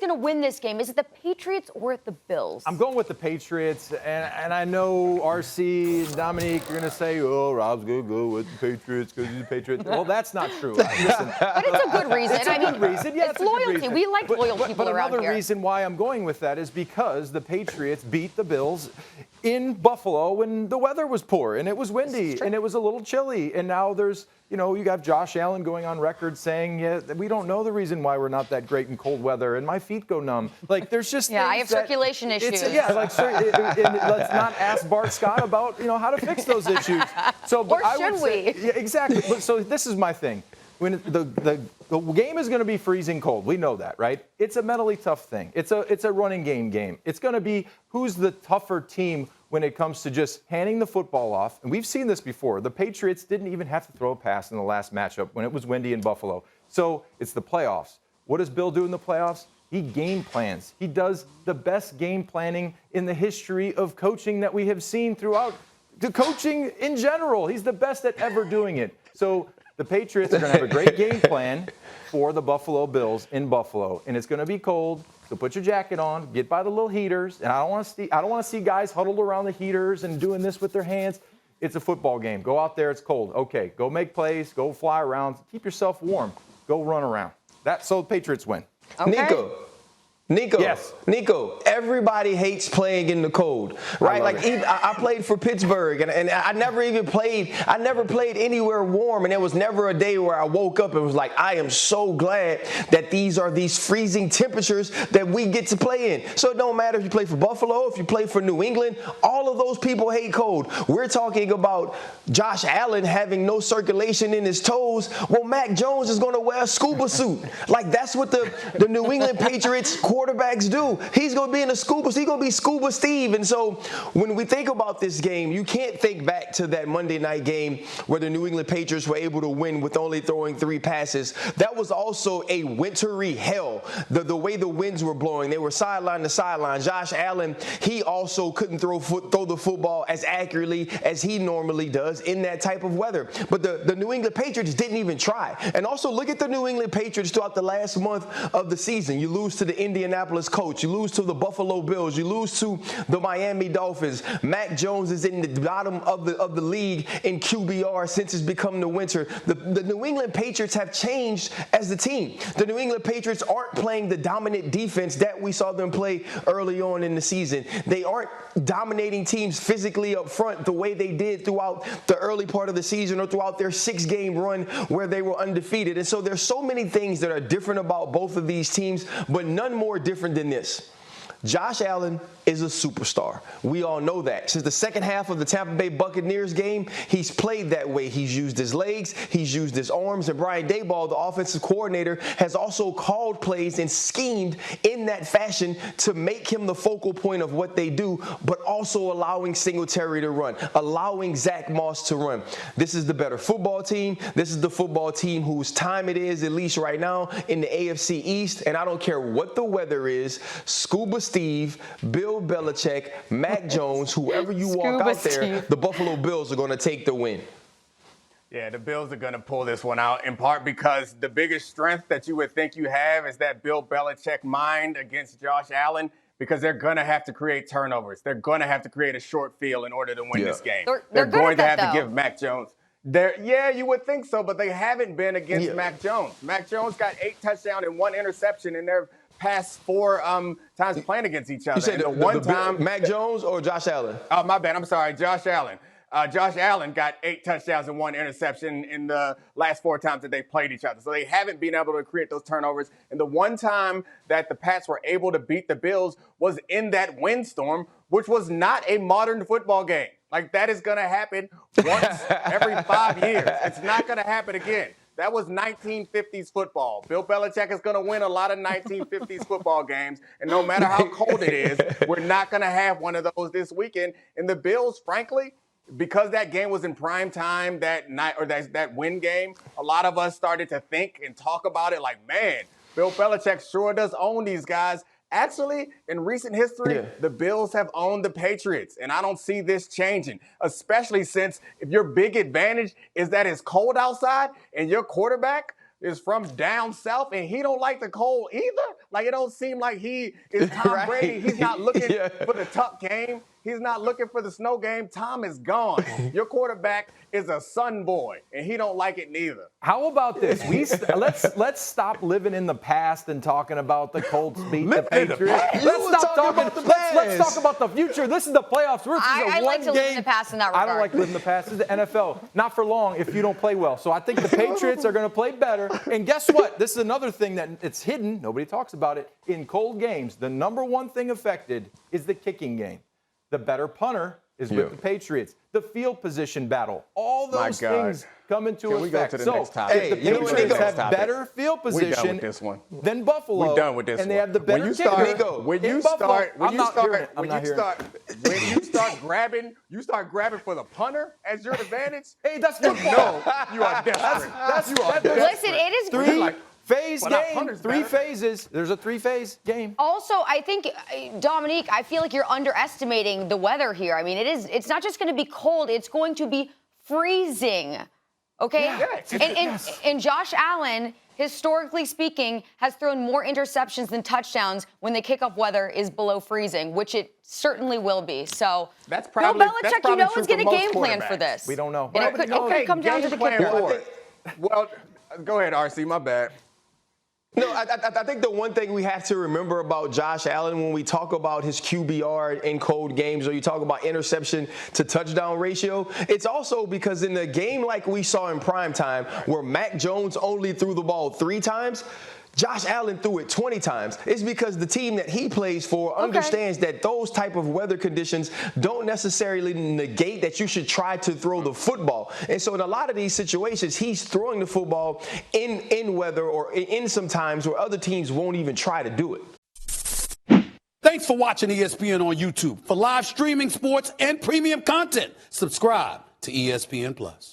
going to win this game? Is it the Patriots or the Bills? I'm going with the Patriots, and I know RC and Dominique are going to say, oh, Rob's going to go with the Patriots because he's a Patriot. Well, that's not true. Listen, but it's a good reason. It's a good reason. Yeah, it's loyalty. Reason. We like loyal people around here. But another reason why I'm going with that is because the Patriots beat the Bills in Buffalo when the weather was poor and it was windy and it was a little chilly. And now there's, you got Josh Allen going on record saying, yeah, we don't know the reason why we're not that great in cold weather and my feet go numb. Like, there's just I have circulation issues. And let's not ask Bart Scott about, how to fix those issues. So, or should we? Yeah, exactly. So this is my thing. When the game is going to be freezing cold, we know that, right? It's a mentally tough thing. It's a running game. It's going to be who's the tougher team when it comes to just handing the football off. And we've seen this before. The Patriots didn't even have to throw a pass in the last matchup when it was windy in Buffalo. So it's the playoffs. What does Bill do in the playoffs? He game plans. He does the best game planning in the history of coaching that we have seen throughout the coaching in general. He's the best at ever doing it. So the Patriots are going to have a great game plan for the Buffalo Bills in Buffalo, and it's going to be cold. So put your jacket on, get by the little heaters, and I don't want to see guys huddled around the heaters and doing this with their hands. It's a football game. Go out there. It's cold. Okay, go make plays. Go fly around. Keep yourself warm. Go run around. So the Patriots win. Okay. Nico, yes. Nico, everybody hates playing in the cold, right? I played for Pittsburgh, and I never played anywhere warm, and there was never a day where I woke up and was like, I am so glad that these are these freezing temperatures that we get to play in. So it don't matter if you play for Buffalo, if you play for New England, all of those people hate cold. We're talking about Josh Allen having no circulation in his toes. Well, Mac Jones is going to wear a scuba suit. Like, that's what the New England Patriots quarterbacks do. He's going to be in a scuba, so he's going to be Scuba Steve. And so when we think about this game, you can't think back to that Monday night game where the New England Patriots were able to win with only throwing 3 passes. That was also a wintry hell. The way the winds were blowing, they were sideline to sideline. Josh Allen, he also couldn't throw the football as accurately as he normally does in that type of weather. But the New England Patriots didn't even try. And also look at the New England Patriots throughout the last month of the season. You lose to the Indianapolis Colts. You lose to the Buffalo Bills. You lose to the Miami Dolphins. Mac Jones is in the bottom of the league in QBR since it's become the winter. The New England Patriots have changed as a team. The New England Patriots aren't playing the dominant defense that we saw them play early on in the season. They aren't dominating teams physically up front the way they did throughout the early part of the season or throughout their 6-game run where they were undefeated. And so there's so many things that are different about both of these teams, but none more different than this. Josh Allen is a superstar. We all know that. Since the second half of the Tampa Bay Buccaneers game, he's played that way. He's used his legs, he's used his arms, and Brian Daboll, the offensive coordinator, has also called plays and schemed in that fashion to make him the focal point of what they do, but also allowing Singletary to run, allowing Zach Moss to run. This is the better football team. This is the football team whose time it is, at least right now, in the AFC East, and I don't care what the weather is, Scuba Steve, Bill Belichick, Mac Jones, whoever you walk out there, the Buffalo Bills are going to take the win. Yeah, the Bills are going to pull this one out, in part because the biggest strength that you would think you have is that Bill Belichick mind against Josh Allen, because they're going to have to create turnovers. They're going to have to create a short field in order to win this game. They're going to have to give Mac Jones. Yeah, you would think so, but they haven't been against Mac Jones. Mac Jones got 8 touchdowns and 1 interception in their past 4 times playing against each other. You said the time Mac Jones or Josh Allen? Oh, my bad. I'm sorry. Josh Allen. Josh Allen got 8 touchdowns and 1 interception in the last 4 times that they played each other. So they haven't been able to create those turnovers. And the one time that the Pats were able to beat the Bills was in that windstorm, which was not a modern football game. Like, that is going to happen once every 5 years. It's not going to happen again. That was 1950s football. Bill Belichick is going to win a lot of 1950s football games, and no matter how cold it is, we're not going to have one of those this weekend. And the Bills, frankly, because that game was in prime time that night, or that win game, a lot of us started to think and talk about it like, man, Bill Belichick sure does own these guys. Actually, in recent history, the Bills have owned the Patriots, and I don't see this changing, especially since if your big advantage is that it's cold outside and your quarterback is from down south and he don't like the cold either, Like, it don't seem like he is Tom Right. Brady. He's not looking Yeah. for the tough game. He's not looking for the snow game. Tom is gone. Your quarterback is a sun boy, and he don't like it neither. How about this? Let's stop living in the past and talking about the Colts beat the Living in the Patriots. past? Let's You stop talking talking about the let's past. talk about the future. This is the playoffs. I like to live in the past in that regard. I don't like living the past. This is the NFL. Not for long if you don't play well. So I think the Patriots are going to play better. And guess what? This is another thing that it's hidden. Nobody talks about it. In cold games, the number one thing affected is the kicking game. The better punter is with the Patriots. The field position battle. All those things come into Can effect. we go to the next topic? If the Hey, Patriots have topic. better field We done position with this one. than Buffalo, We're done with this and they one. have the better when you kicker start, when you in Buffalo, start, when I'm you not hearing start, it. I'm when not you hearing it. start, when you start grabbing for the punter as your advantage. Hey, that's football. No, you are desperate. You are desperate. Listen, it is Three-phase Well, that game. punter's Three better. phases. There's a three-phase game. Also, I think, Dominique, I feel like you're underestimating the weather here. I mean, it's not just going to be cold, it's going to be freezing. Okay? Yeah, and Josh Allen, historically speaking, has thrown more interceptions than touchdowns when the kickoff weather is below freezing, which it certainly will be. So That's Bill probably- Belichick, that's you probably know, true is going for to most game plan for quarterbacks. this. We don't know. And it could come down to the game kicker. plan for it. Well, go ahead, RC. My bad. No, I think the one thing we have to remember about Josh Allen when we talk about his QBR in cold games, or you talk about interception to touchdown ratio, it's also because in the game like we saw in primetime where Mac Jones only threw the ball 3 times, Josh Allen threw it 20 times. It's because the team that he plays for understands that those type of weather conditions don't necessarily negate that you should try to throw the football. And so in a lot of these situations, he's throwing the football in weather or in some times where other teams won't even try to do it. Thanks for watching ESPN on YouTube. For live streaming sports and premium content, subscribe to ESPN+.